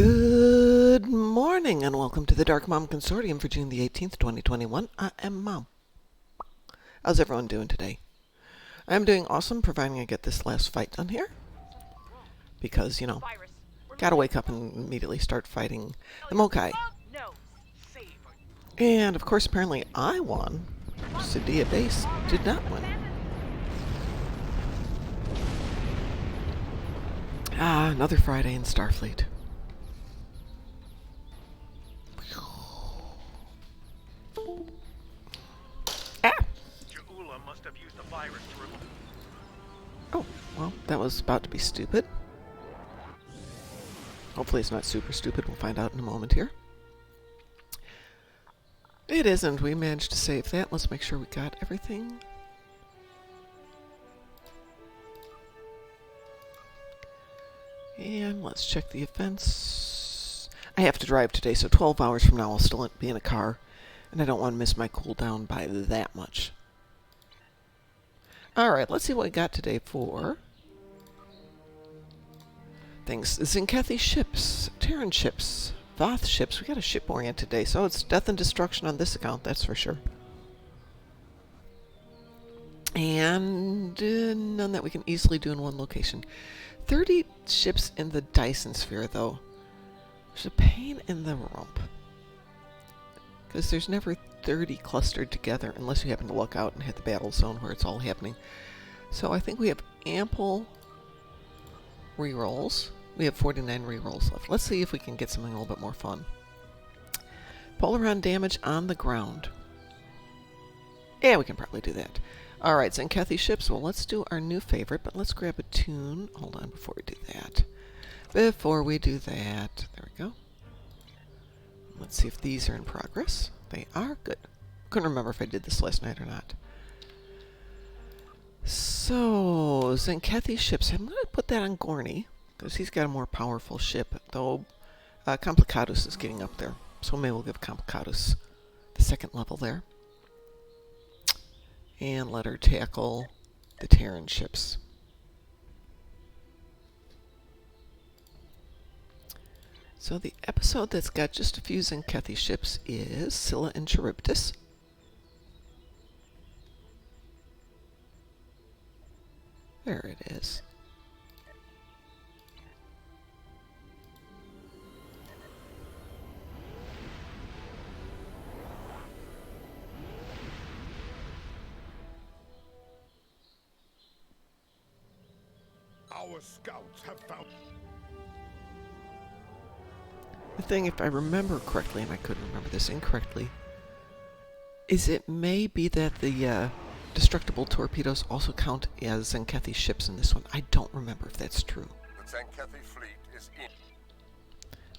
Good morning and welcome to the Darkmom Consortium for June the 18th, 2021. I am Mom. How's everyone doing today? I'm doing awesome, providing I get this last fight done here. Because, gotta wake up and immediately start fighting the Mokai. And, of course, apparently I won. Sadia Base did not win. Another Friday in Starfleet. Must have used the virus to remove. Oh, well, that was about to be stupid. Hopefully it's not super stupid. We'll find out in a moment here. It isn't. We managed to save that. Let's make sure we got everything. And let's check the events. I have to drive today, so 12 hours from now I'll still be in a car. And I don't want to miss my cooldown by that much. Alright, let's see what we got today for things. Zinkethi ships, Terran ships, Voth ships. We got a ship-oriented day, so it's death and destruction on this account, that's for sure. And none that we can easily do in one location. 30 ships in the Dyson sphere, though. There's a pain in the rump. Because there's never 30 clustered together unless you happen to luck out and hit the battle zone where it's all happening. So I think we have ample rerolls. We have 49 rerolls left. Let's see if we can get something a little bit more fun. Polaron damage on the ground. Yeah, we can probably do that. Alright, Zinkethi ships. Well, let's do our new favorite, but let's grab a tune. Hold on before we do that. There we go. Let's see if these are in progress. They are. Good. Couldn't remember if I did this last night or not. So, Zinkethi ships. I'm going to put that on Gorny, because he's got a more powerful ship, though Complicatus is getting up there. So maybe we'll give Complicatus the second level there. And let her tackle the Terran ships. So the episode that's got just a few Zinkethi ships is Scylla and Charybdis. There it is. Our scouts have found... The thing, if I remember correctly, and I could remember this incorrectly, is it may be that the destructible torpedoes also count as Zinkethi ships in this one. I don't remember if that's true. The Zinkethi fleet is in.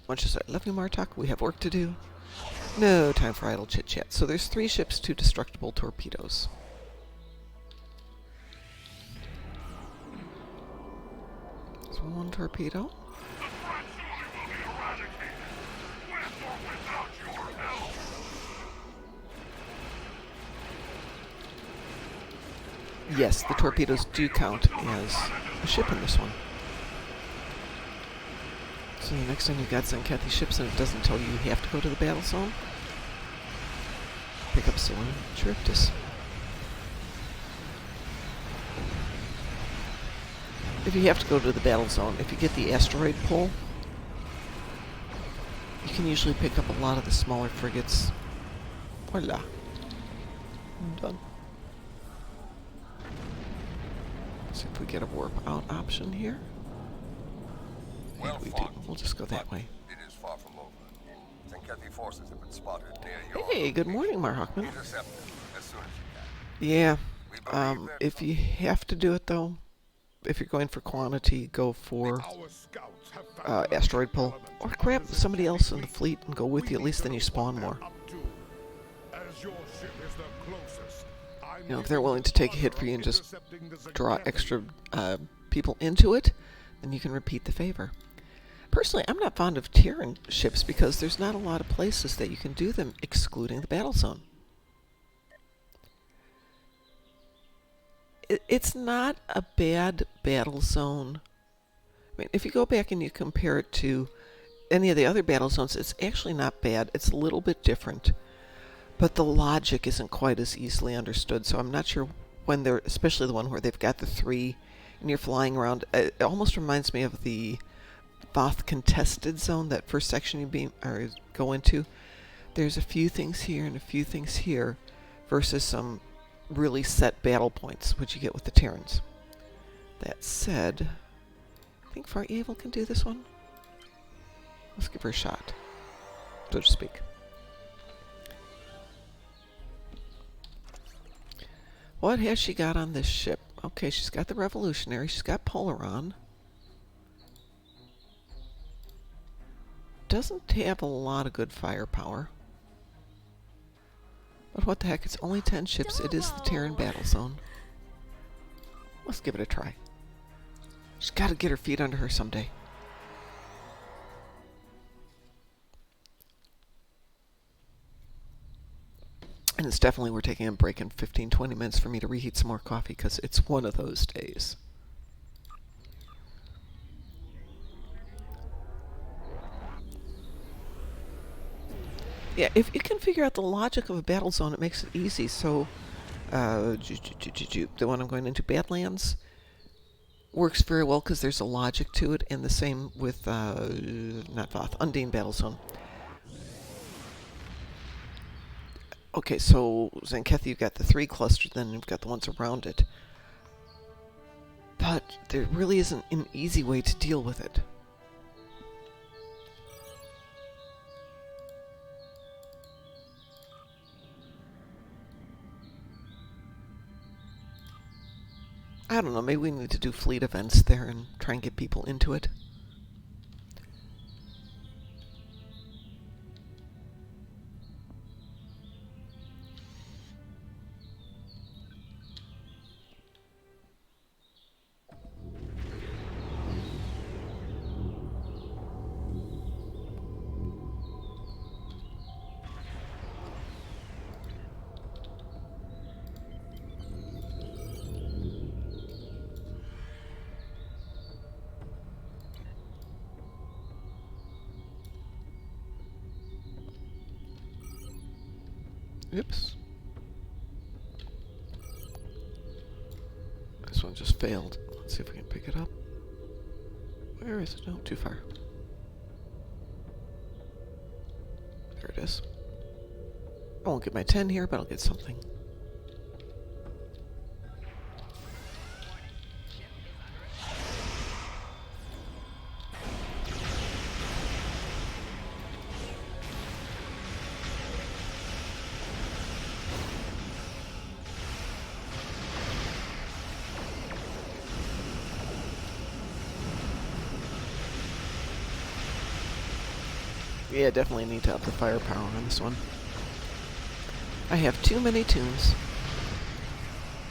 Much as I love you, Martok, we have work to do. No time for idle chit-chat. So there's 3 ships, 2 destructible torpedoes. There's 1 torpedo. Yes, the torpedoes do count as a ship in this one. So the next time you've got Zinkethi ships and it doesn't tell you you have to go to the battle zone, pick up Scylla and Charybdis. If you have to go to the battle zone, if you get the asteroid pull, you can usually pick up a lot of the smaller frigates. Voila. I'm done. See if we get a warp out option here. Well We do. fought, We'll just go that but way. It is far from over. Zinkethi forces have been spotted near your Hey, good morning, Marhockman. Intercept them as soon as you can. Yeah. We believe that If you have to do it, though, if you're going for quantity, go for our scouts have found asteroid pull. Or grab somebody else in the fleet and go with you. At least then you spawn more. As your ship is the closest, You know, if they're willing to take a hit for you and just draw extra people into it, then you can repeat the favor. Personally, I'm not fond of Terran ships because there's not a lot of places that you can do them excluding the battle zone. It's not a bad battle zone. I mean, if you go back and you compare it to any of the other battle zones, it's actually not bad. It's a little bit different, but the logic isn't quite as easily understood. So I'm not sure when they're, especially the one where they've got the 3 and you're flying around. It almost reminds me of the Thoth contested zone, that first section you go into. There's a few things here and a few things here versus some really set battle points, which you get with the Terrans. That said, I think Far Evil can do this one. Let's give her a shot, so to speak. What has she got on this ship? Okay, she's got the Revolutionary. She's got Polaron. Doesn't have a lot of good firepower. But what the heck, it's only 10 ships. It is the Terran battle zone. Let's give it a try. She's got to get her feet under her someday. And it's definitely, we're taking a break in 15-20 minutes for me to reheat some more coffee, because it's one of those days. Yeah, if you can figure out the logic of a battle zone, it makes it easy. So, the one I'm going into, Badlands, works very well because there's a logic to it, and the same with, not Voth, Undine Battle Zone. Okay, so Zankethi, you've got the 3 clusters, then you've got the ones around it. But there really isn't an easy way to deal with it. I don't know, maybe we need to do fleet events there and try and get people into it. Oops. This one just failed. Let's see if we can pick it up. Where is it? No, too far. There it is. I won't get my 10 here, but I'll get something. Yeah, definitely need to up the firepower on this one. I have too many tunes.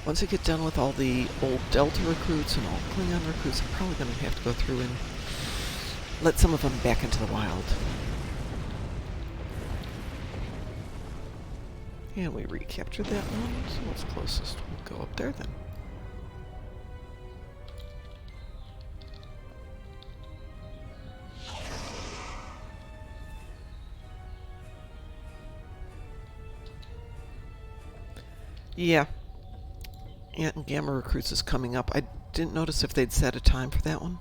Once I get done with all the old Delta recruits and all Klingon recruits, I'm probably going to have to go through and let some of them back into the wild. And we recaptured that one, so what's closest? We'll go up there then. Yeah. And Gamma Recruits is coming up. I didn't notice if they'd set a time for that one.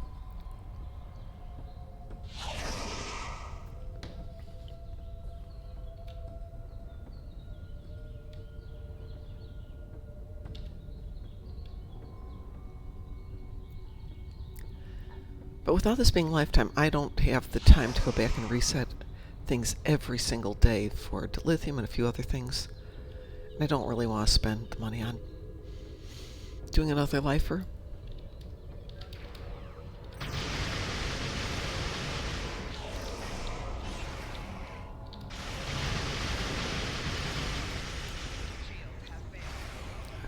But without this being Lifetime, I don't have the time to go back and reset things every single day for dilithium and a few other things. I don't really want to spend the money on doing another lifer. I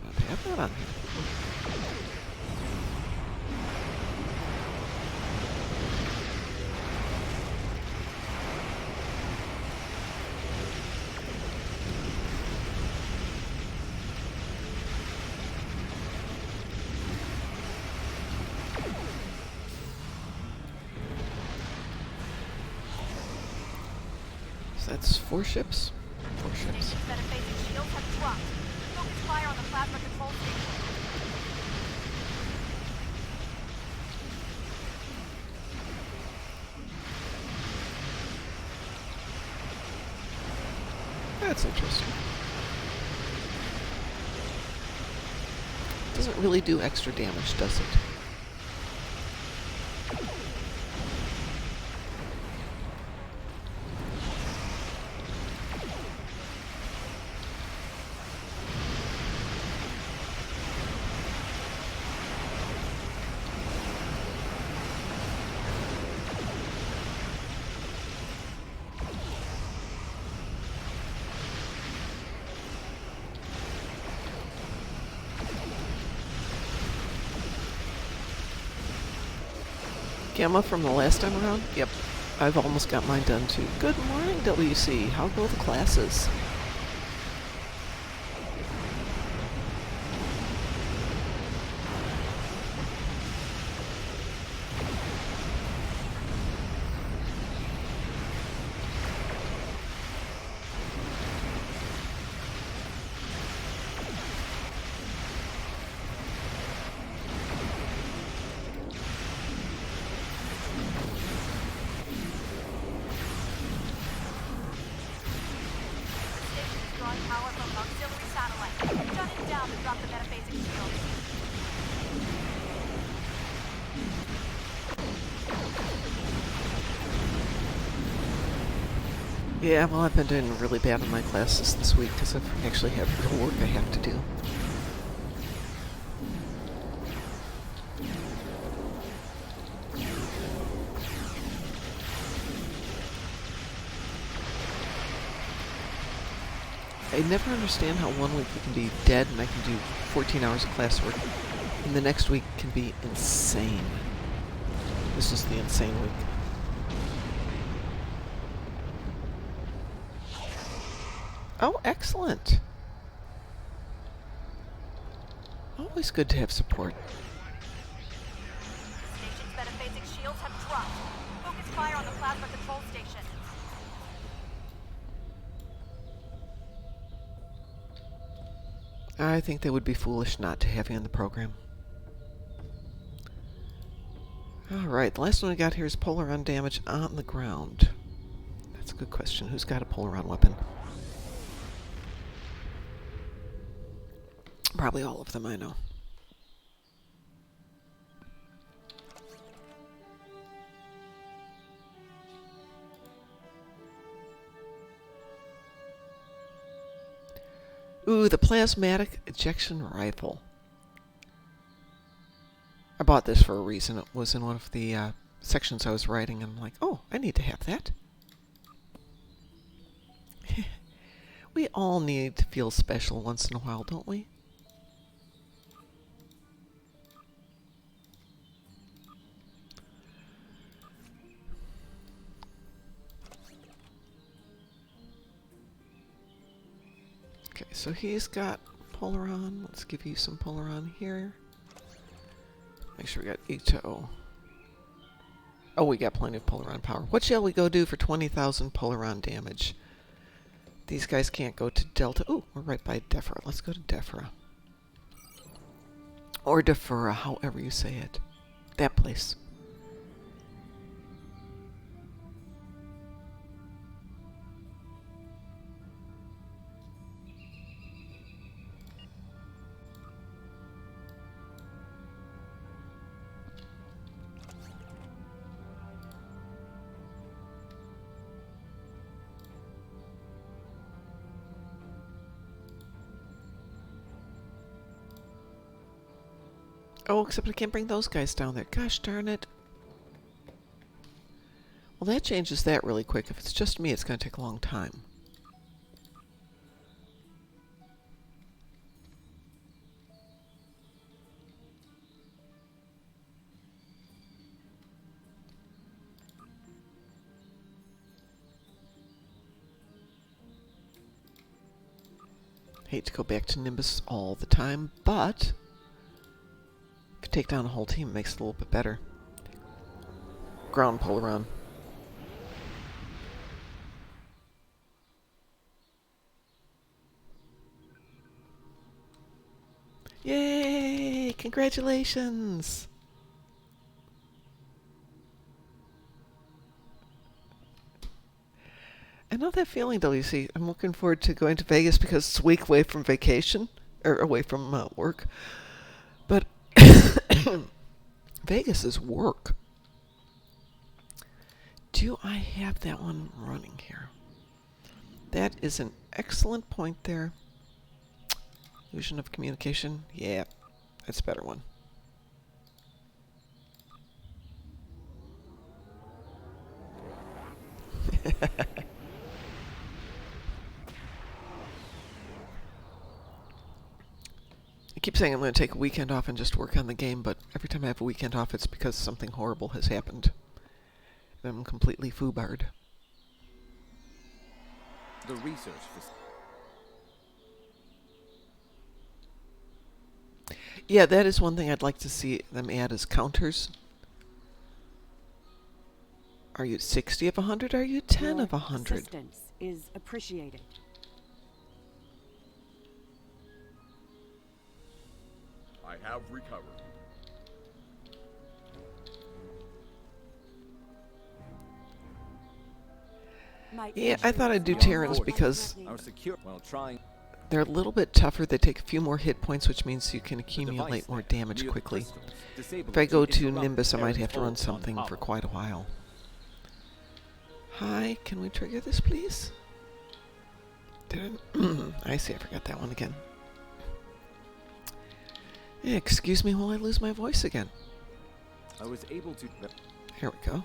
don't have that on here. that's 4 ships. 4 ships. Stations that are facing shields have dropped. Focus fire on the plasma control station. That's interesting. Doesn't really do extra damage, does it? Gamma from the last time around? Yep. I've almost got mine done too. Good morning, WC. How go the classes? Drawing power from an auxiliary satellite. Shut it down to drop the metaphasic shield. Yeah, well, I've been doing really bad on my classes this week because I actually have real work I have to do. I never understand how one week we can be dead and I can do 14 hours of classwork, and the next week can be insane. This is the insane week. Oh, excellent. Always good to have support. Stations that are facing shields have dropped. Focus fire on the plasma control station. I think they would be foolish not to have you in the program. Alright, the last one we got here is Polaron damage on the ground. That's a good question. Who's got a Polaron weapon? Probably all of them, I know. Ooh, the plasmatic ejection rifle. I bought this for a reason. It was in one of the sections I was writing, and I'm like, oh, I need to have that. We all need to feel special once in a while, don't we? Okay, so he's got Polaron. Let's give you some Polaron here. Make sure we got Ito. Oh, we got plenty of Polaron power. What shall we go do for 20,000 Polaron damage? These guys can't go to Delta. Ooh, we're right by Defra. Let's go to Defra. Or Defura, however you say it. That place. Oh, except I can't bring those guys down there. Gosh darn it. Well, that changes that really quick. If it's just me, it's going to take a long time. Hate to go back to Nimbus all the time, but if you take down a whole team, it makes it a little bit better. Ground Polaron. Congratulations! I know that feeling, WC. I'm looking forward to going to Vegas because it's a week away from vacation, or away from work. But Vegas is work. Do I have that one running here? That is an excellent point there. Illusion of communication. Yeah, that's a better one. I keep saying I'm going to take a weekend off and just work on the game, but every time I have a weekend off, it's because something horrible has happened. And I'm completely foobarred. The research Yeah, that is one thing I'd like to see them add as counters. Are you 60 of 100? Are you 10 of 100? Assistance is appreciated. I have recovered. Yeah, I thought I'd do Terrans because Are secure while trying. they're a little bit tougher. They take a few more hit points, which means you can accumulate more damage quickly. If I go to Nimbus, I might have to run something for quite a while. Hi, can we trigger this, please? I see, I forgot that one again. Yeah, excuse me while I lose my voice again. I was able to. Here we go.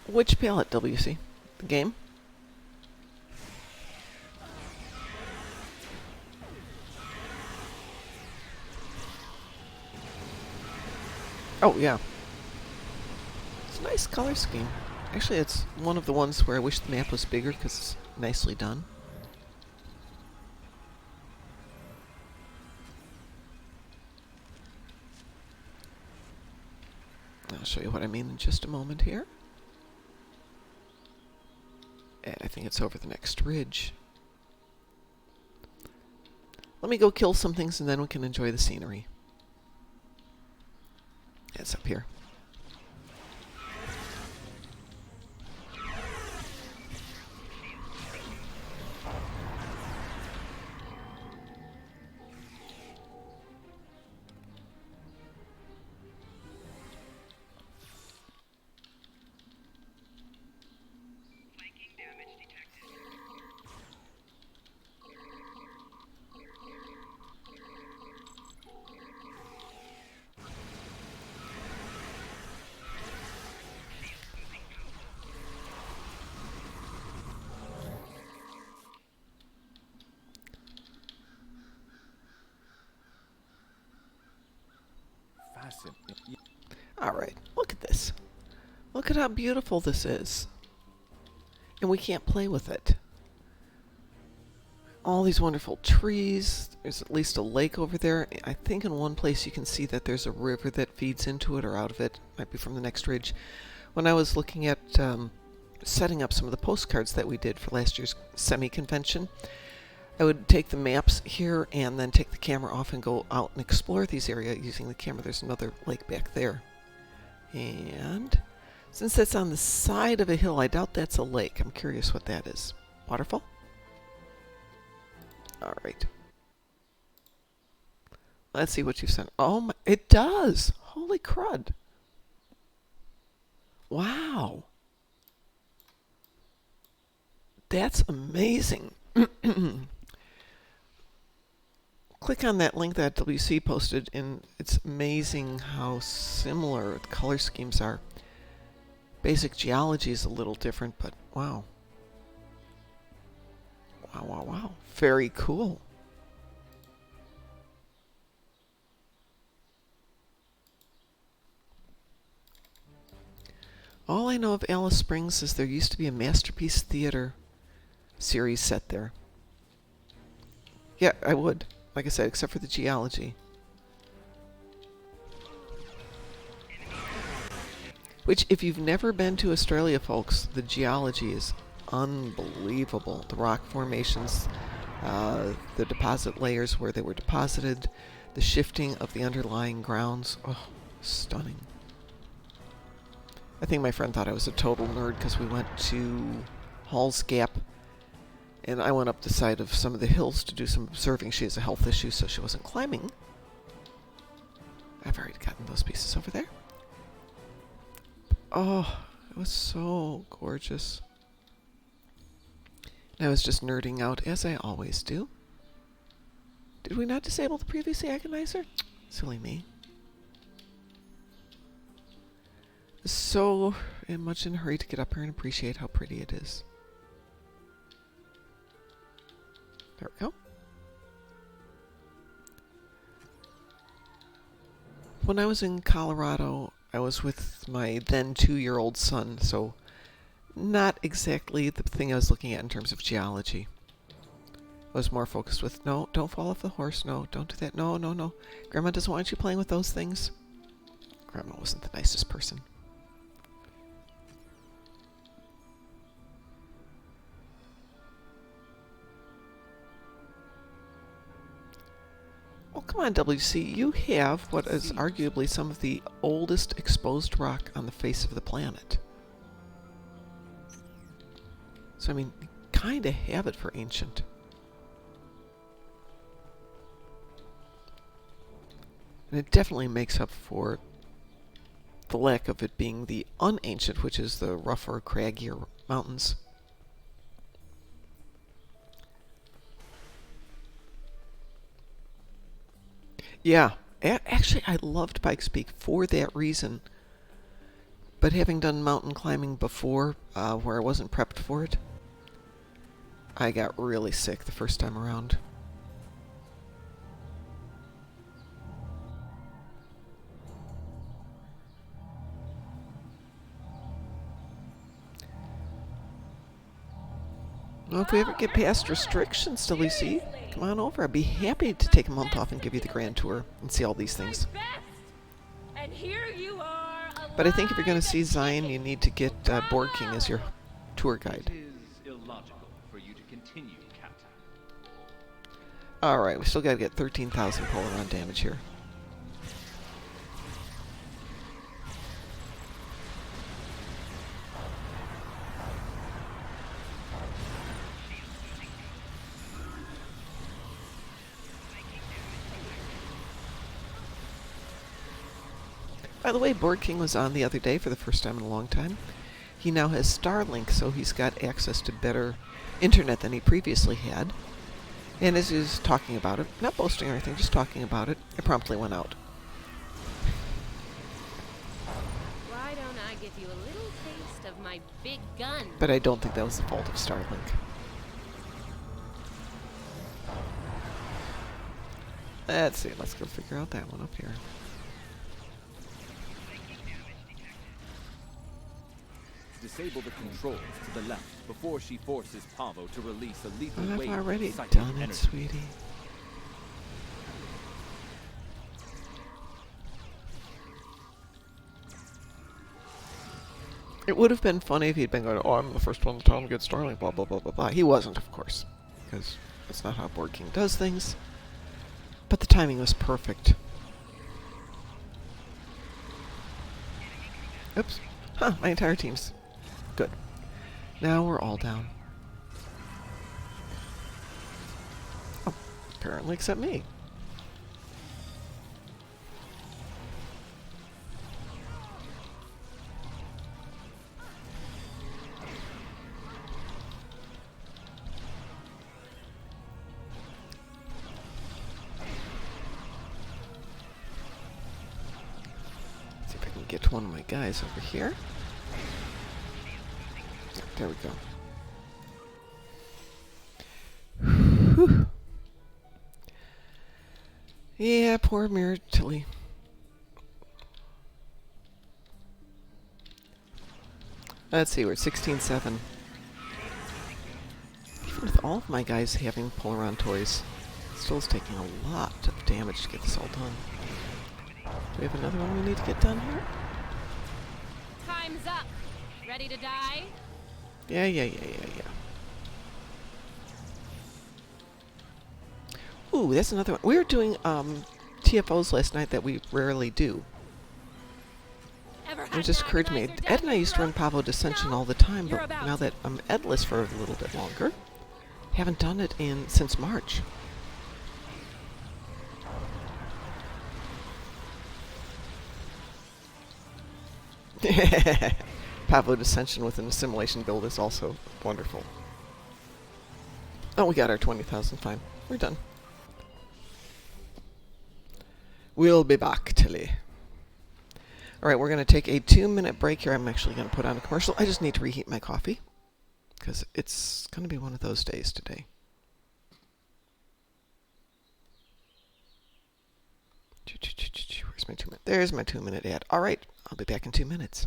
Which palette, WC? The game? Oh, yeah. It's a nice color scheme. Actually, it's one of the ones where I wish the map was bigger because it's nicely done. I'll show you what I mean in just a moment here. And I think it's over the next ridge. Let me go kill some things and then we can enjoy the scenery. It's up here. Alright, look at this. Look at how beautiful this is. And we can't play with it. All these wonderful trees. There's at least a lake over there. I think in one place you can see that there's a river that feeds into it or out of it. Might be from the next ridge. When I was looking at setting up some of the postcards that we did for last year's semi-convention, I would take the maps here and then take the camera off and go out and explore these areas using the camera. There's another lake back there. And since that's on the side of a hill, I doubt that's a lake. I'm curious what that is. Waterfall? Alright. Let's see what you sent. Oh, my, it does! Holy crud. Wow. That's amazing. click on that link that WC posted, and it's amazing how similar the color schemes are. Basic geology is a little different, but wow. Wow, wow, wow. Very cool. All I know of Alice Springs is there used to be a Masterpiece Theater series set there. Yeah, I would. Like I said, except for the geology. Which, if you've never been to Australia, folks, the geology is unbelievable. The rock formations, the deposit layers where they were deposited, the shifting of the underlying grounds. Oh, stunning. I think my friend thought I was a total nerd because we went to Hall's Gap, and I went up the side of some of the hills to do some observing. She has a health issue, so she wasn't climbing. I've already gotten those pieces over there. Oh, it was so gorgeous. And I was just nerding out, as I always do. Did we not disable the previous agonizer? Silly me. So much in a hurry to get up here and appreciate how pretty it is. There we go. When I was in Colorado, I was with my then 2-year-old son, so not exactly the thing I was looking at in terms of geology. I was more focused with, no, don't fall off the horse, no, don't do that, no, no, no. Grandma doesn't want you playing with those things. Grandma wasn't the nicest person. Oh, come on, WC. You have what is arguably some of the oldest exposed rock on the face of the planet. So, I mean, you kind of have it for ancient. And it definitely makes up for the lack of it being the unancient, which is the rougher, craggier mountains. Yeah, actually I loved Pikes Peak for that reason. But having done mountain climbing before, where I wasn't prepped for it, I got really sick the first time around. Well, if we ever get past restrictions, WC, come on over. I'd be happy to take a month off and give you the grand tour and see all these things. And here you are, But I think if you're going to see Zion, you need to get Board King as your tour guide. It is illogical for you to continue, Captain. Alright, we still got to get 13,000 Polaron damage here. By the way, Board King was on the other day for the first time in a long time. He now has Starlink, so he's got access to better internet than he previously had. And as he was talking about it, not boasting or anything, just talking about it, it promptly went out. Why don't I give you a little taste of my big gun? But I don't think that was the fault of Starlink. Let's see, let's go figure out that one up here. Disable the controls to the left before she forces Pavo to release a lethal I've wave already of psychic done it, energy. sweetie. It would have been funny if he'd been going, oh, I'm the first one to tell him to get Starlink, blah, blah, blah, blah, blah. He wasn't, of course, because that's not how Board King does things. But the timing was perfect. Oops. Huh, my entire team's good. Now we're all down. Oh, apparently except me. get one of my guys over here. There we go. Whew. Yeah, poor Mirror Tilly. Let's see, we're at 16-7. Even with all of my guys having Polaron toys, it still is taking a lot of damage to get this all done. Do we have another one we need to get done here? Time's up. Ready to die? Yeah. Ooh, that's another one. We were doing TFOs last night that we rarely do. It just occurred to me, Ed and I used to run Pavo Dissension all the time, but now that I'm Edless for a little bit longer, haven't done it since March. Pavo Dissension with an assimilation build is also wonderful. Oh, we got our 20,000, fine. We're done. We'll be back, Tilly. Alright, we're going to take a 2-minute break here. I'm actually going to put on a commercial. I just need to reheat my coffee, because it's going to be one of those days today. Where's my 2-minute? There's my 2-minute ad. Alright, I'll be back in 2 minutes.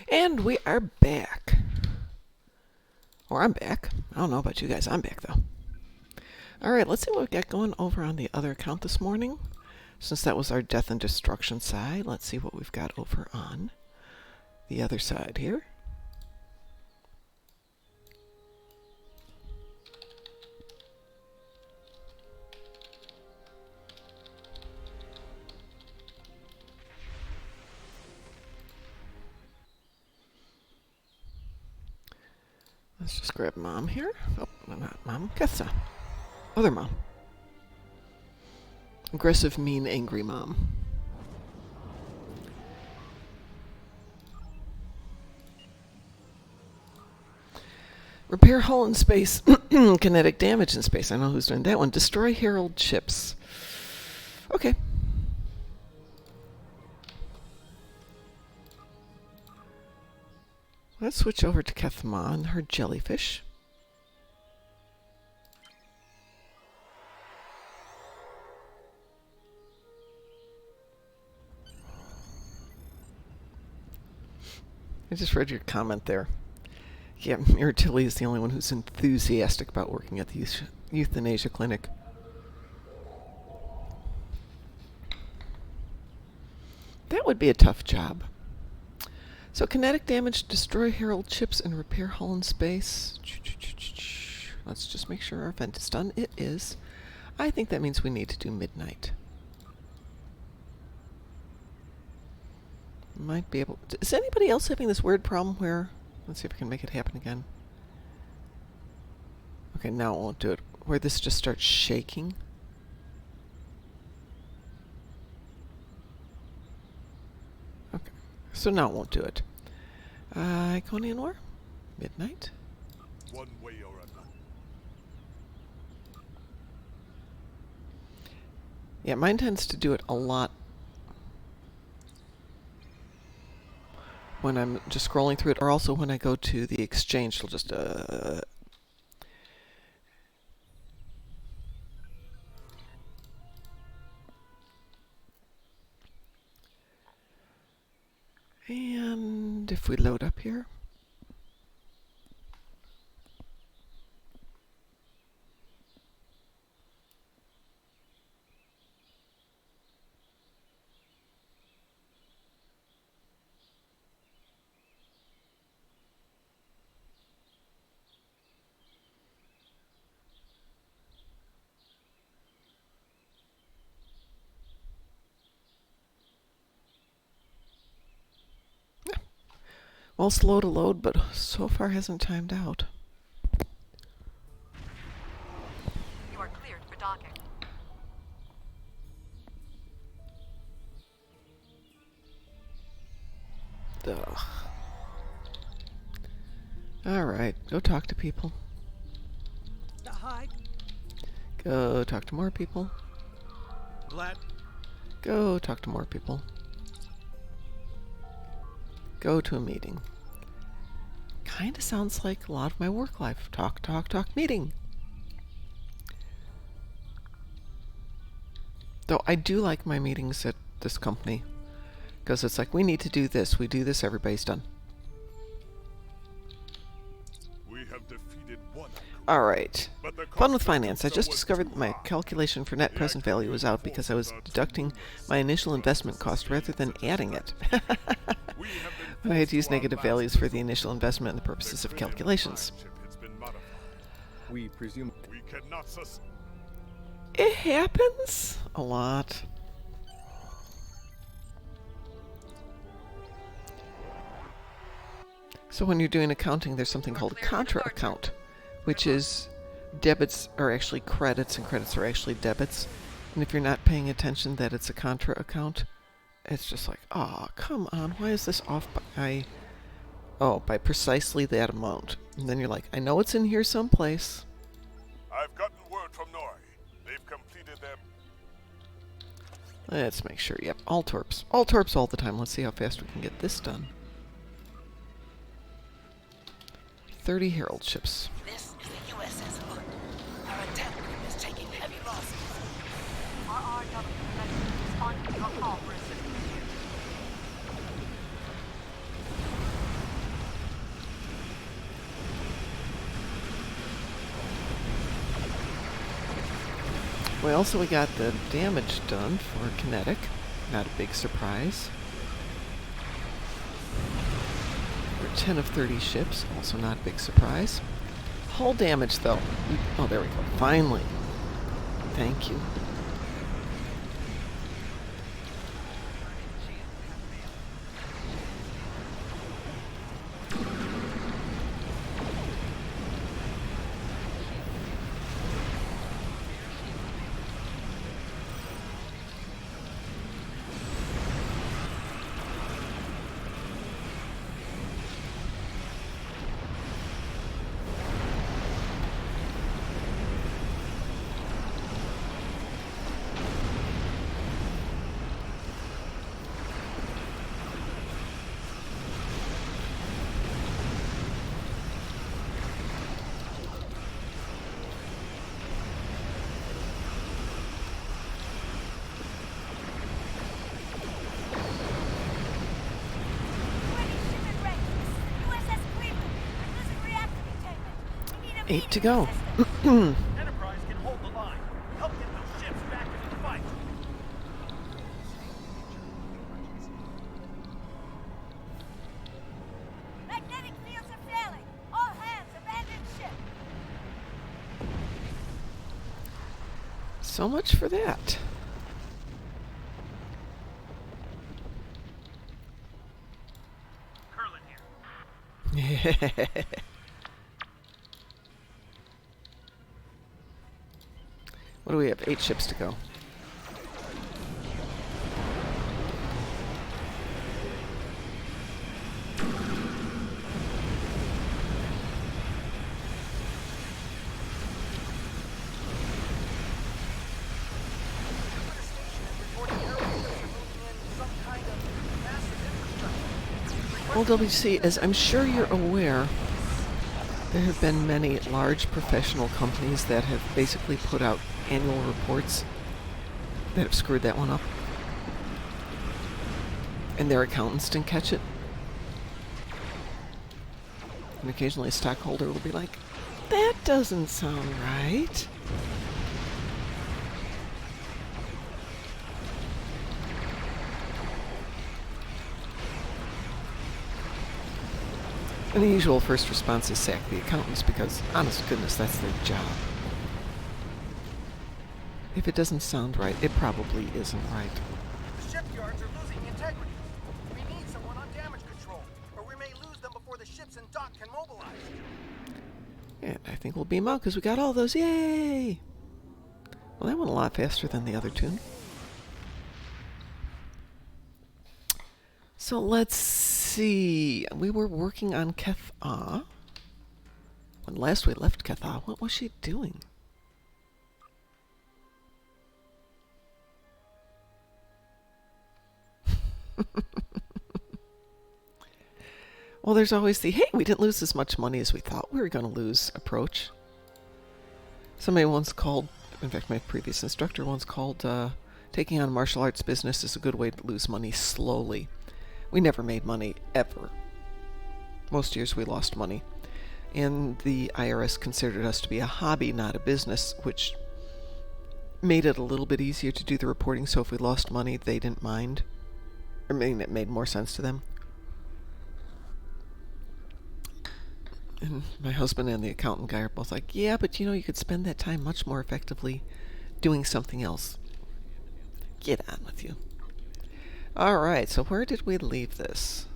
And we are back. Or I'm back. I don't know about you guys. I'm back, though. Alright, let's see what we've got going over on the other account this morning. Since that was our death and destruction side, let's see what we've got over on the other side here. Let's just grab Mom here. Oh, no, not Mom. Ketsa. Other Mom. Aggressive, mean, angry Mom. Repair hull in space. Kinetic damage in space. I know who's doing that one. Destroy Herald ships. Okay. Let's switch over to Kethma and her jellyfish. I just read your comment there. Yeah, Miratilli is the only one who's enthusiastic about working at the euthanasia clinic. That would be a tough job. So kinetic damage, destroy Herald chips and repair hull in space. Let's just make sure our event is done. It is. I think that means we need to do midnight. Might be able... Is anybody else having this weird problem where... Let's see if we can make it happen again. Okay, now it won't do it. Where this just starts shaking. Okay, so now it won't do it. Iconian War? Midnight? One way or another. Yeah, mine tends to do it a lot when I'm just scrolling through it, or also when I go to the exchange, it'll just and if we load up here, well, slow to load, but so far hasn't timed out. You are cleared for docking. Ugh. Alright, go talk to people. Go talk to more people. Go talk to more people. Go to a meeting. Kinda sounds like a lot of my work life. Talk, talk, talk, meeting. Though I do like my meetings at this company, because it's like, we need to do this, we do this, everybody's done. We have defeated one. Alright. Fun with finance. I just discovered that my calculation for net present value was out because I was deducting my initial investment cost rather than adding it. I had to use negative values for the initial investment and the purposes of calculations. We presume... We cannot sustain. It happens a lot. So when you're doing accounting, there's something called a contra account, which is debits are actually credits and credits are actually debits. And if you're not paying attention that it's a contra account, it's just like, oh, come on, why is this off by, by precisely that amount? And then you're like, I know it's in here someplace. I've gotten word from Nori. They've completed their... Let's make sure, yep, all torps. All torps all the time. Let's see how fast we can get this done. 30 Herald ships. This is the USS Hood. Our attack group is taking heavy losses. RRW ready to respond to your call for assistance. Well, so we got the damage done for kinetic. Not a big surprise. We're 10 of 30 ships, also not a big surprise. Hull damage, though. Oh, there we go. Finally. Thank you. 8 to go. Enterprise can hold the line. Help get those ships back into the fight. Magnetic fields are failing. All hands abandon ship. So much for that. Curlin here. What do we have? 8 ships to go. Well, WC, as I'm sure you're aware, there have been many large professional companies that have basically put out annual reports that have screwed that one up. And their accountants didn't catch it. And occasionally a stockholder will be like, that doesn't sound right. And the usual first response is sack the accountants because, honest goodness, that's their job. If it doesn't sound right, it probably isn't right. The shipyards are losing integrity. We need someone on damage control, or we may lose them before the ships in dock can mobilize. And I think we'll beam out because we got all those. Yay! Well, that went a lot faster than the other tune. So let's see. We were working on Ketha. When last we left Ketha, what was she doing? Well, there's always the, hey, we didn't lose as much money as we thought we were going to lose approach. Somebody once called, in fact, my previous instructor once called taking on martial arts business is a good way to lose money slowly. We never made money, ever. Most years we lost money. And the IRS considered us to be a hobby, not a business, which made it a little bit easier to do the reporting, so if we lost money, they didn't mind. I mean, it made more sense to them. And my husband and the accountant guy are both like, yeah, but you know, you could spend that time much more effectively doing something else. Get on with you. All right, so where did we leave this?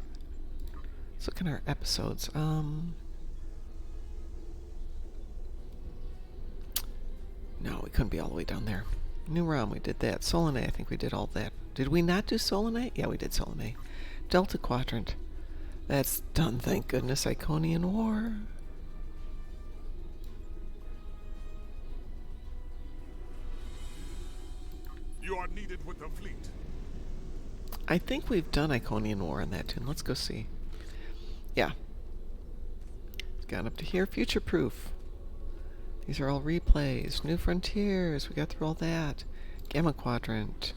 Let's look in our episodes. No, we couldn't be all the way down there. New Realm, we did that. Solanae, I think we did all that. Did we not do Solanae? Yeah, we did Solanae. Delta Quadrant. That's done, thank goodness. Iconian War. You are needed with the fleet. I think we've done Iconian War on that tune. Let's go see. Yeah. It's gone up to here. Future Proof. These are all replays. New Frontiers. We got through all that. Gamma Quadrant.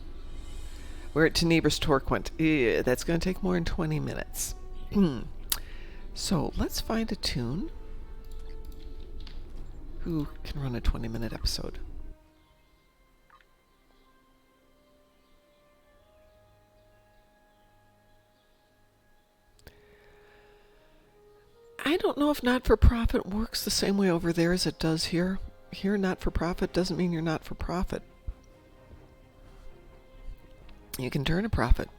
We're at Tenebrous Torquent. Ew, that's going to take more than 20 minutes. So let's find a tune who can run a 20-minute episode. I don't know if not-for-profit works the same way over there as it does here. Here, not-for-profit doesn't mean you're not-for-profit. You can turn a profit.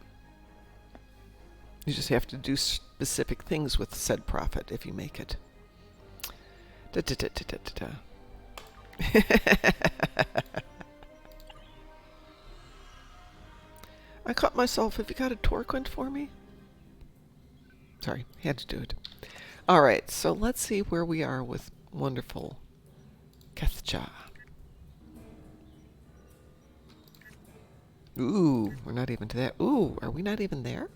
You just have to do specific things with said profit if you make it. I caught myself. Have you got a Torquent for me? Sorry, had to do it. All right, so let's see where we are with wonderful Kethja. Ooh, we're not even to that. Ooh, are we not even there?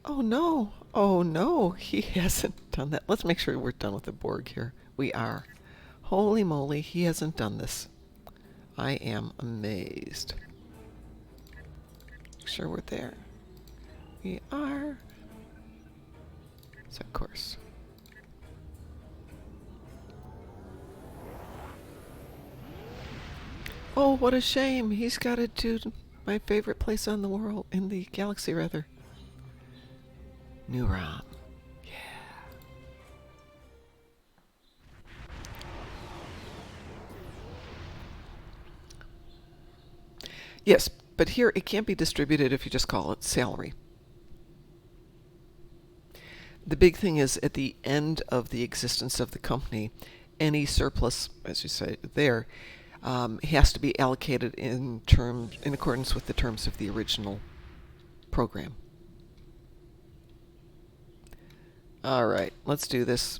Oh no, oh no, he hasn't done that. Let's make sure we're done with the Borg here. We are. Holy moly, he hasn't done this. I am amazed. Make sure we're there. We are. Set course. Oh, what a shame. He's got it to my favorite place on the world, in the galaxy, rather. New ROM. Yeah. Yes, but here it can't be distributed if you just call it salary. The big thing is at the end of the existence of the company, any surplus, as you say there, has to be allocated in accordance with the terms of the original program. All right, let's do this.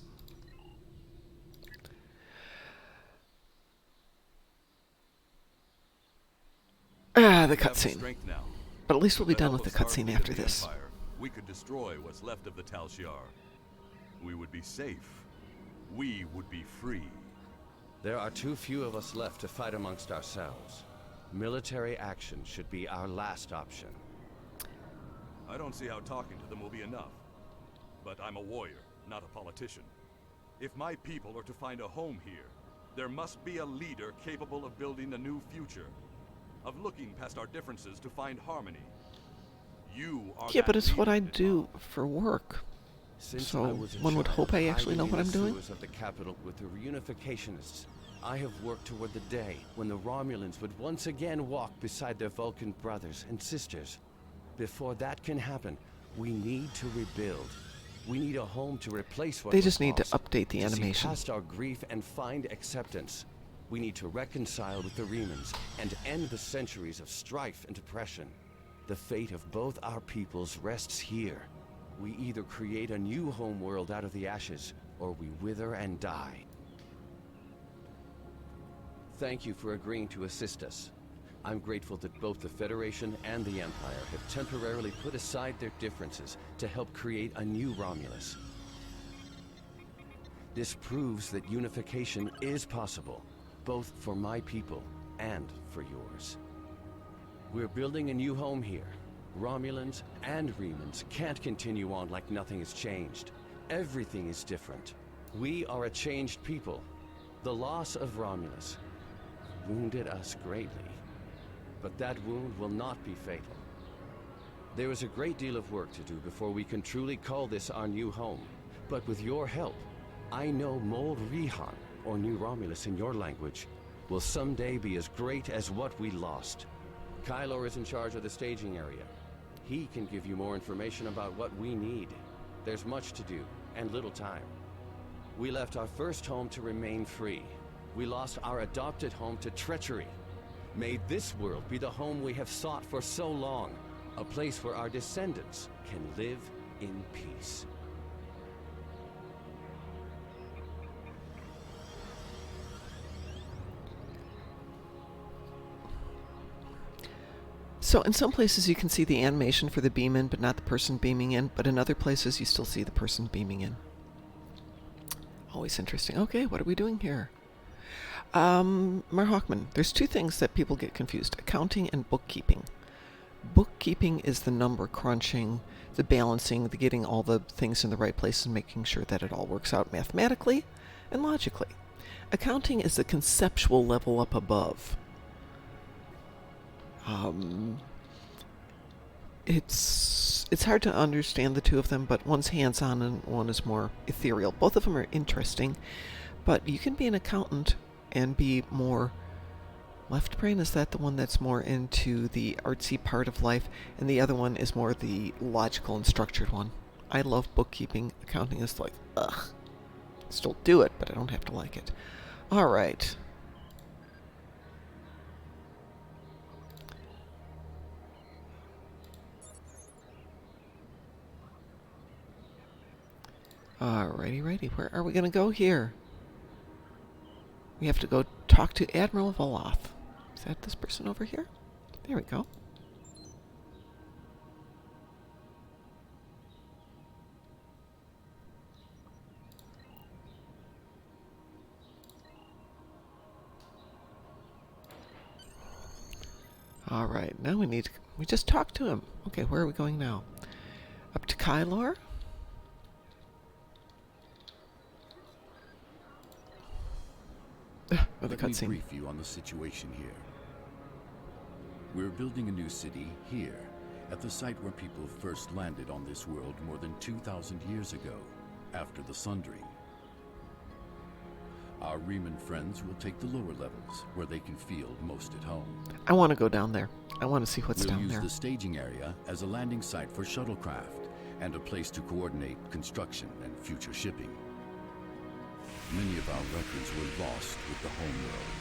The cutscene. But at least we'll be done with the cutscene after this. We could destroy what's left of the Tal Shiar. We would be safe. We would be free. There are too few of us left to fight amongst ourselves. Military action should be our last option. I don't see how talking to them will be enough. But I'm a warrior, not a politician. If my people are to find a home here, there must be a leader capable of building a new future. Of looking past our differences to find harmony. You are yeah, but it's what I do for work. Since so one would hope I actually know what I'm doing. Of the capital with the reunificationists, I have worked toward the day when the Romulans would once again walk beside their Vulcan brothers and sisters. Before that can happen, we need to rebuild. We need a home to replace what they just need lost, to update the animation. See past our grief and find acceptance. We need to reconcile with the Remans and end the centuries of strife and oppression. The fate of both our peoples rests here. We either create a new homeworld out of the ashes, or we wither and die. Thank you for agreeing to assist us. I'm grateful that both the Federation and the Empire have temporarily put aside their differences to help create a new Romulus. This proves that unification is possible, both for my people and for yours. We're building a new home here. Romulans and Remans can't continue on like nothing has changed. Everything is different. We are a changed people. The loss of Romulus wounded us greatly. But that wound will not be fatal. There is a great deal of work to do before we can truly call this our new home. But with your help, I know Mold Rihan, or New Romulus in your language, will someday be as great as what we lost. Kylor is in charge of the staging area. He can give you more information about what we need. There's much to do, and little time. We left our first home to remain free. We lost our adopted home to treachery. May this world be the home we have sought for so long. A place where our descendants can live in peace. So in some places you can see the animation for the beam in, but not the person beaming in. But in other places you still see the person beaming in. Always interesting. Okay, what are we doing here? Marhawkman, there's two things that people get confused. Accounting and bookkeeping. Bookkeeping is the number crunching, the balancing, the getting all the things in the right place and making sure that it all works out mathematically and logically. Accounting is the conceptual level up above. It's hard to understand the two of them, but one's hands-on and one is more ethereal. Both of them are interesting, but you can be an accountant and be more left brain. Is that the one that's more into the artsy part of life, and the other one is more the logical and structured one? I love bookkeeping. Accounting is like, ugh. Still do it, but I don't have to like it. All right. Alrighty. Where are we going to go here? We have to go talk to Admiral Voloth. Is that this person over here? There we go. Alright, now we just talked to him. Okay, where are we going now? Up to Kylor? Let me brief you on the situation here. We're building a new city here, at the site where people first landed on this world more than 2,000 years ago, after the Sundering. Our Riemann friends will take the lower levels, where they can feel most at home. I want to go down there. I want to see what's down there. We'll use the staging area as a landing site for shuttlecraft, and a place to coordinate construction and future shipping. Many of our records were lost with the homeworld.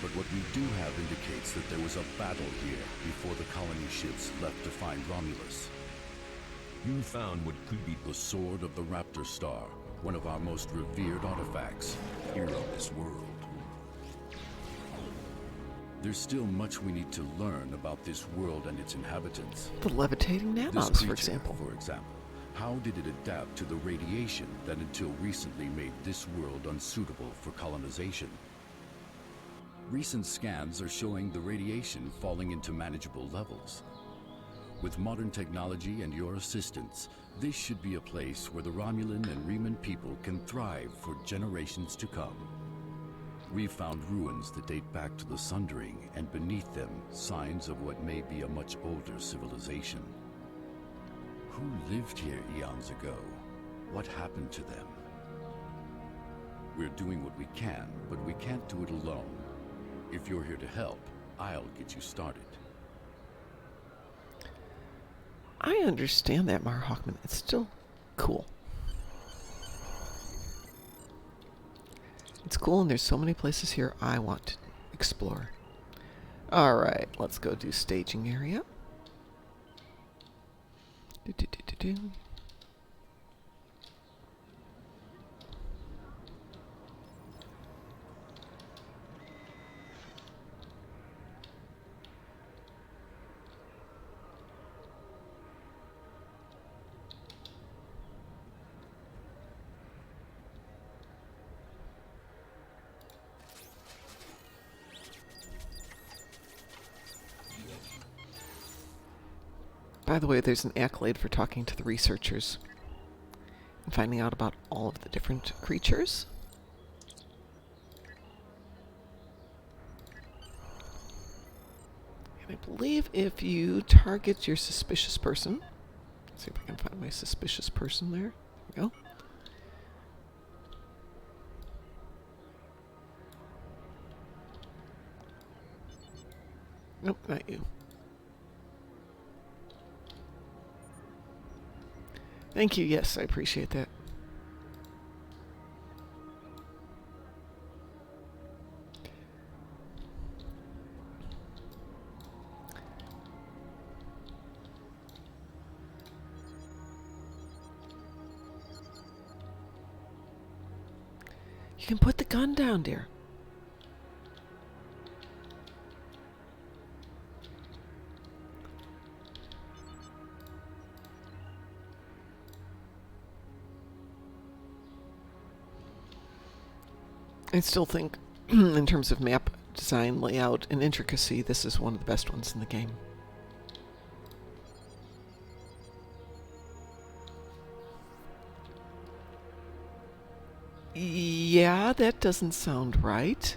But what we do have indicates that there was a battle here before the colony ships left to find Romulus. You found what could be the Sword of the Raptor Star, one of our most revered artifacts here on this world. There's still much we need to learn about this world and its inhabitants. The levitating This nanobots, creature, for example. How did it adapt to the radiation that until recently made this world unsuitable for colonization? Recent scans are showing the radiation falling into manageable levels. With modern technology and your assistance, this should be a place where the Romulan and Riemann people can thrive for generations to come. We've found ruins that date back to the Sundering, and beneath them, signs of what may be a much older civilization. Who lived here eons ago? What happened to them? We're doing what we can, but we can't do it alone. If you're here to help, I'll get you started. I understand that, Mar Hawkman. It's still cool. It's cool, and there's so many places here I want to explore. Alright, let's go do staging area. Do. By the way, there's an accolade for talking to the researchers and finding out about all of the different creatures. And I believe if you target your suspicious person, let's see if I can find my suspicious person there. There we go. Nope, not you. Thank you, yes, I appreciate that. You can put the gun down, dear. I still think, in terms of map design, layout, and intricacy, this is one of the best ones in the game. Yeah, that doesn't sound right.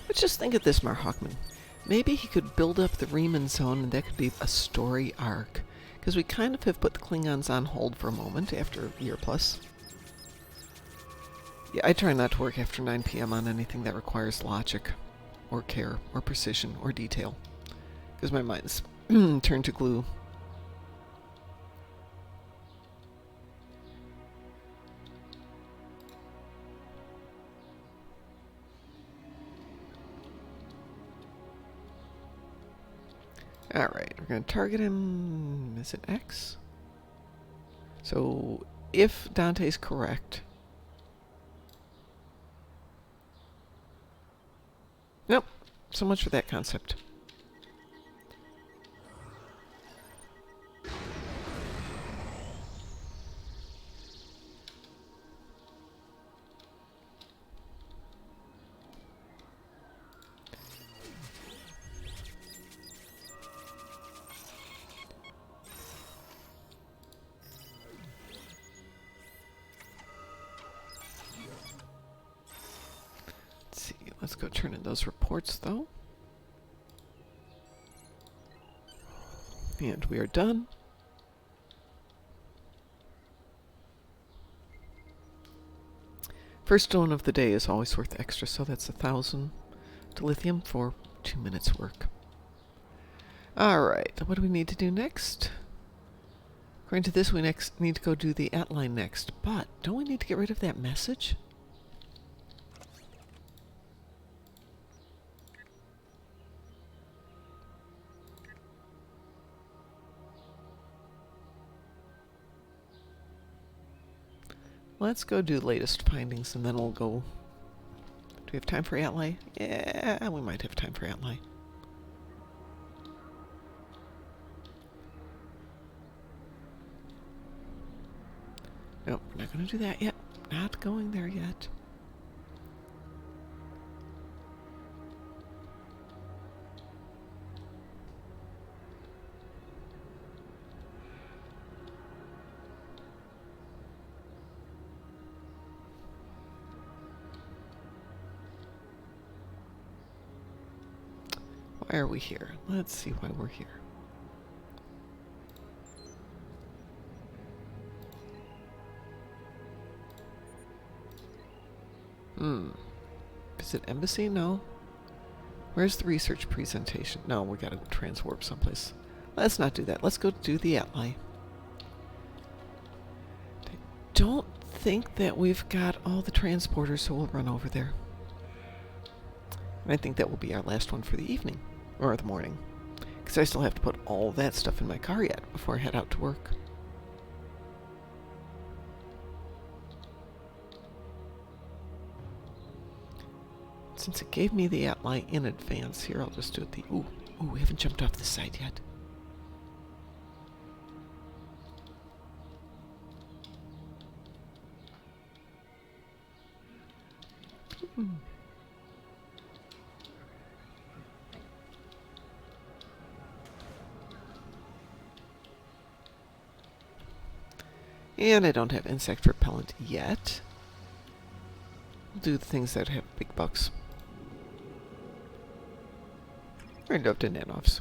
But just think of this, Mar Hawkman. Maybe he could build up the Riemann zone and that could be a story arc. Because we kind of have put the Klingons on hold for a moment after a year plus. Yeah, I try not to work after 9 p.m. on anything that requires logic, or care, or precision, or detail. Because my mind's turned to glue. Alright, we're going to target him. Is it X? So, if Dante's correct... Nope. So much for that concept. Let's go turn in those reports, though. And we are done. First stone of the day is always worth extra, so that's 1,000 dilithium for 2 minutes work. Alright, what do we need to do next? According to this, we need to go do the outline next, but don't we need to get rid of that message? Let's go do latest findings, and then we'll go... Do we have time for outlay? Yeah, we might have time for outlay. Nope, we're not going to do that yet. Not going there yet. Why are we here? Let's see why we're here. Visit embassy? No. Where's the research presentation? No, we gotta transwarp someplace. Let's not do that. Let's go do the outlay. I don't think that we've got all the transporters, so we'll run over there. And I think that will be our last one for the evening. Or the morning. Because I still have to put all that stuff in my car yet before I head out to work. Since it gave me the outline in advance here, I'll just do it the... Ooh, we haven't jumped off the side yet. And I don't have insect repellent yet. We'll do the things that have big bucks. We're going to go up to nanoffs.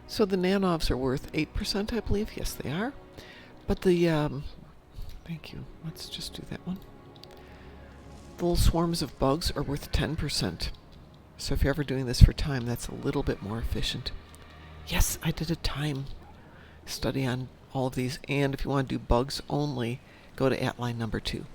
So the nanoffs are worth 8%, I believe. Yes, they are. But the, thank you. Let's just do that one. The little swarms of bugs are worth 10%. So if you're ever doing this for time, that's a little bit more efficient. Yes, I did a time study on all of these. And if you want to do bugs only, go to outline number 2.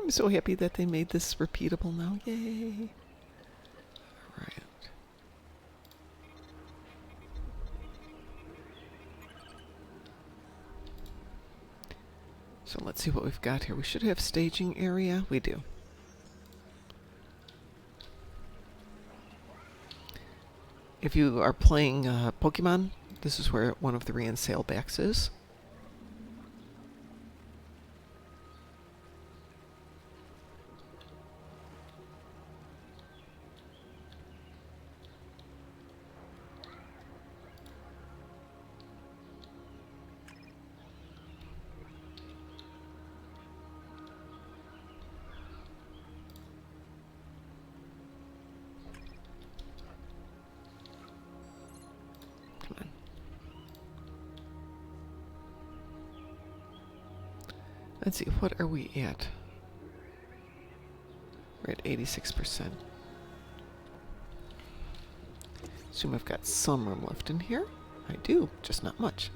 I'm so happy that they made this repeatable now. Yay! Alright. So let's see what we've got here. We should have staging area. We do. If you are playing Pokemon, this is where one of the re-and-sale backs is. Let's see, what are we at? We're at 86%. Assume I've got some room left in here. I do, just not much.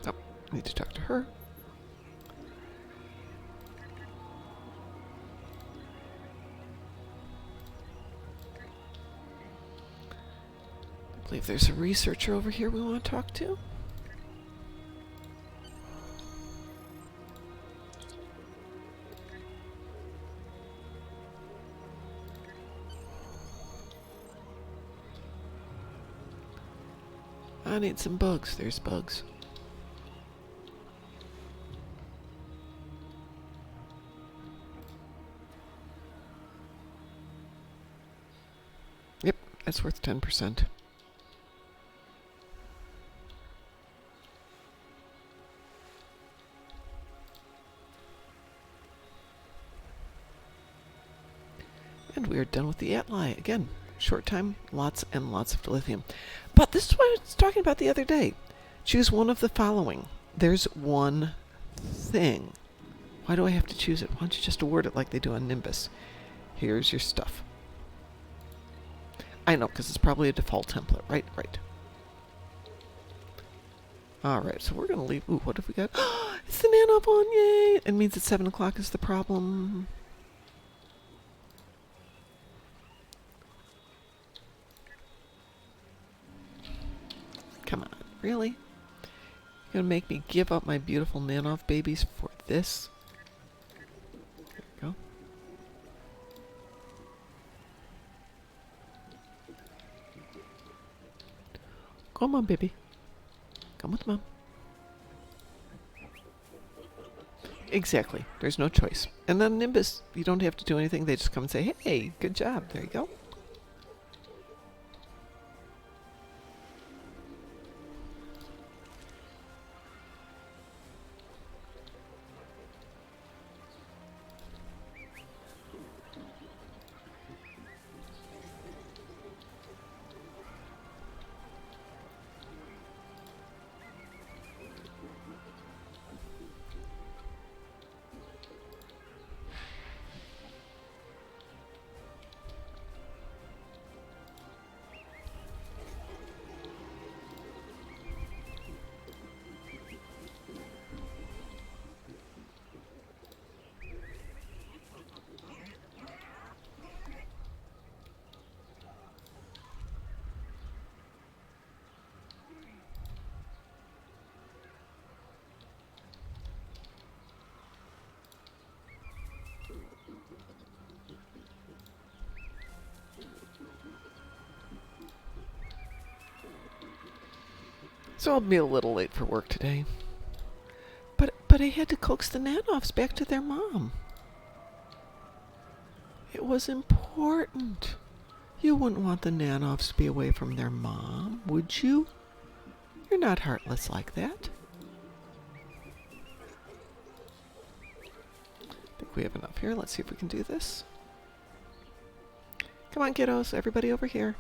Oh, need to talk to her. I believe there's a researcher over here we want to talk to. I need some bugs. There's bugs. Yep, that's worth 10%. And we are done with the Atli. Again, short time, lots and lots of dilithium. But this is what I was talking about the other day. Choose one of the following. There's one thing. Why do I have to choose it? Why don't you just award it like they do on Nimbus? Here's your stuff. I know, because it's probably a default template. Right, right. Alright, so we're going to leave. Ooh, what have we got? It's the Nanop one, yay! It means that 7 o'clock is the problem. Come on, really? You're gonna make me give up my beautiful Nanov babies for this? There we go. Come on, baby. Come with mom. Exactly. There's no choice. And then Nimbus, you don't have to do anything. They just come and say, hey, good job. There you go. So I'll be a little late for work today. But I had to coax the Nanovs back to their mom. It was important. You wouldn't want the Nanovs to be away from their mom, would you? You're not heartless like that. I think we have enough here. Let's see if we can do this. Come on, kiddos. Everybody over here.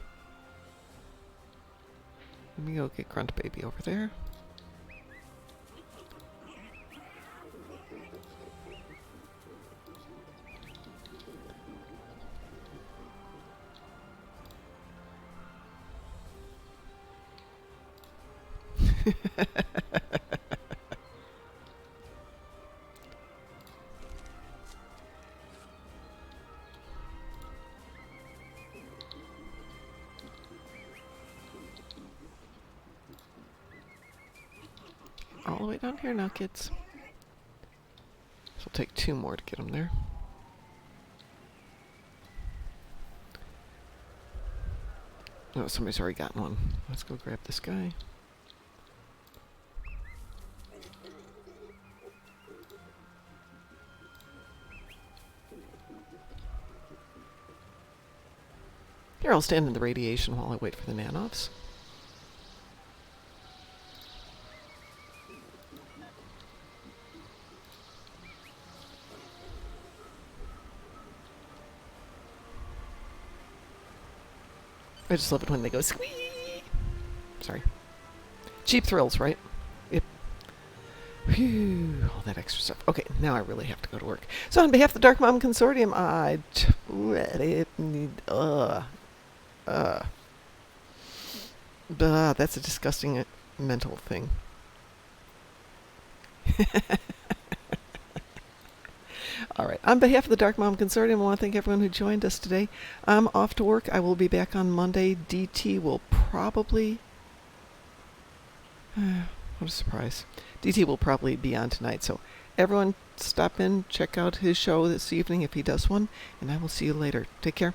Let me go get Grunt Baby over there. All the way down here now, kids. This will take 2 more to get them there. Oh, somebody's already gotten one. Let's go grab this guy. Here, I'll stand in the radiation while I wait for the Nanovs. I just love it when they go squee. Sorry. Cheap thrills, right? Yep. Phew, all that extra stuff. Okay, now I really have to go to work. So on behalf of the Darkmom Consortium, that's a disgusting mental thing. All right. On behalf of the Darkmom Consortium, I want to thank everyone who joined us today. I'm off to work. I will be back on Monday. DT will probably... what a surprise. DT will probably be on tonight. So everyone stop in, check out his show this evening if he does one, and I will see you later. Take care.